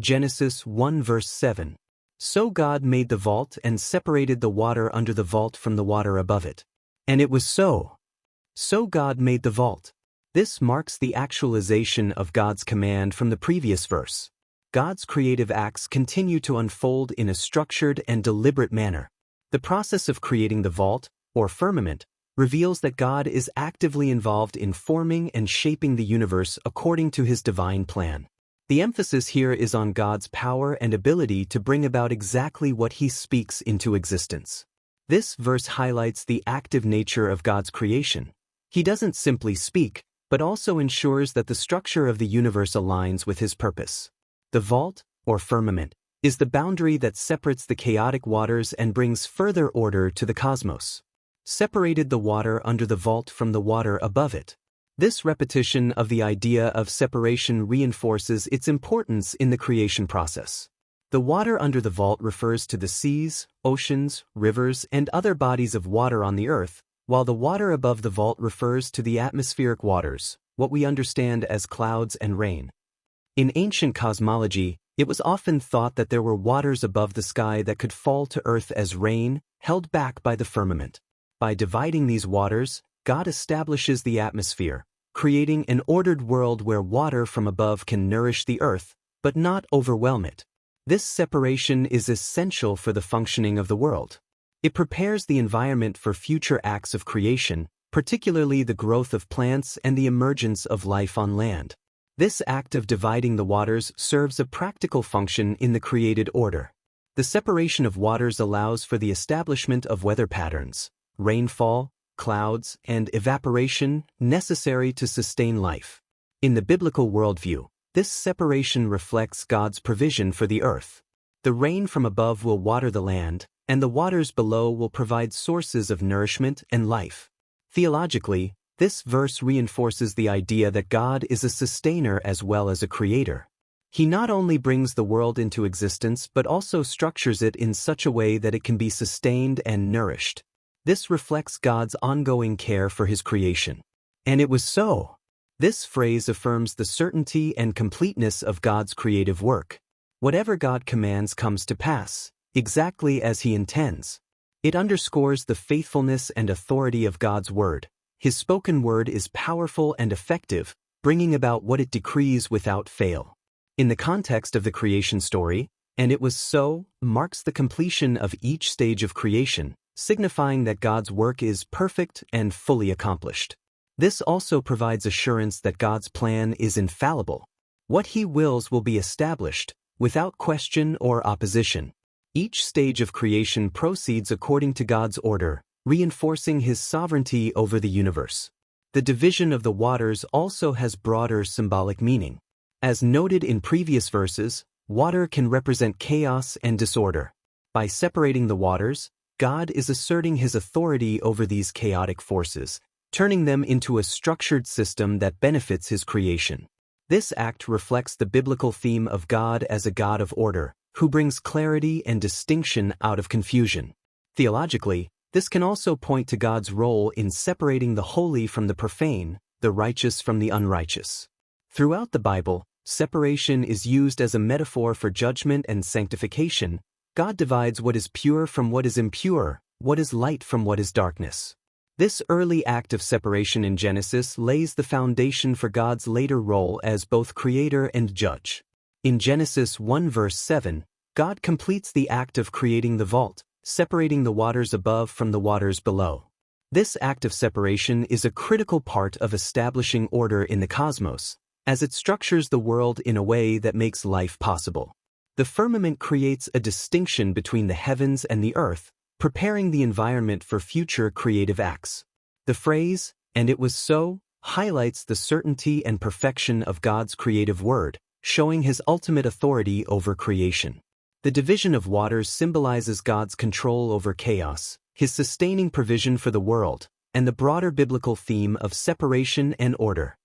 Genesis 1 verse 7. So God made the vault and separated the water under the vault from the water above it. And it was so. So God made the vault. This marks the actualization of God's command from the previous verse. God's creative acts continue to unfold in a structured and deliberate manner. The process of creating the vault, or firmament, reveals that God is actively involved in forming and shaping the universe according to his divine plan. The emphasis here is on God's power and ability to bring about exactly what he speaks into existence. This verse highlights the active nature of God's creation. He doesn't simply speak, but also ensures that the structure of the universe aligns with his purpose. The vault, or firmament, is the boundary that separates the chaotic waters and brings further order to the cosmos. Separated the water under the vault from the water above it. This repetition of the idea of separation reinforces its importance in the creation process. The water under the vault refers to the seas, oceans, rivers, and other bodies of water on the earth, while the water above the vault refers to the atmospheric waters, what we understand as clouds and rain. In ancient cosmology, it was often thought that there were waters above the sky that could fall to earth as rain, held back by the firmament. By dividing these waters, God establishes the atmosphere, creating an ordered world where water from above can nourish the earth, but not overwhelm it. This separation is essential for the functioning of the world. It prepares the environment for future acts of creation, particularly the growth of plants and the emergence of life on land. This act of dividing the waters serves a practical function in the created order. The separation of waters allows for the establishment of weather patterns, rainfall, clouds, and evaporation necessary to sustain life. In the biblical worldview, this separation reflects God's provision for the earth. The rain from above will water the land, and the waters below will provide sources of nourishment and life. Theologically, this verse reinforces the idea that God is a sustainer as well as a creator. He not only brings the world into existence but also structures it in such a way that it can be sustained and nourished. This reflects God's ongoing care for his creation. And it was so. This phrase affirms the certainty and completeness of God's creative work. Whatever God commands comes to pass, exactly as he intends. It underscores the faithfulness and authority of God's word. His spoken word is powerful and effective, bringing about what it decrees without fail. In the context of the creation story, "and it was so" marks the completion of each stage of creation, signifying that God's work is perfect and fully accomplished. This also provides assurance that God's plan is infallible. What he wills will be established, without question or opposition. Each stage of creation proceeds according to God's order, reinforcing his sovereignty over the universe. The division of the waters also has broader symbolic meaning. As noted in previous verses, water can represent chaos and disorder. By separating the waters, God is asserting his authority over these chaotic forces, turning them into a structured system that benefits his creation. This act reflects the biblical theme of God as a God of order, who brings clarity and distinction out of confusion. Theologically, this can also point to God's role in separating the holy from the profane, the righteous from the unrighteous. Throughout the Bible, separation is used as a metaphor for judgment and sanctification. God divides what is pure from what is impure, what is light from what is darkness. This early act of separation in Genesis lays the foundation for God's later role as both creator and judge. In Genesis 1 verse 7, God completes the act of creating the vault, separating the waters above from the waters below. This act of separation is a critical part of establishing order in the cosmos, as it structures the world in a way that makes life possible. The firmament creates a distinction between the heavens and the earth, preparing the environment for future creative acts. The phrase, "and it was so," highlights the certainty and perfection of God's creative word, showing his ultimate authority over creation. The division of waters symbolizes God's control over chaos, his sustaining provision for the world, and the broader biblical theme of separation and order.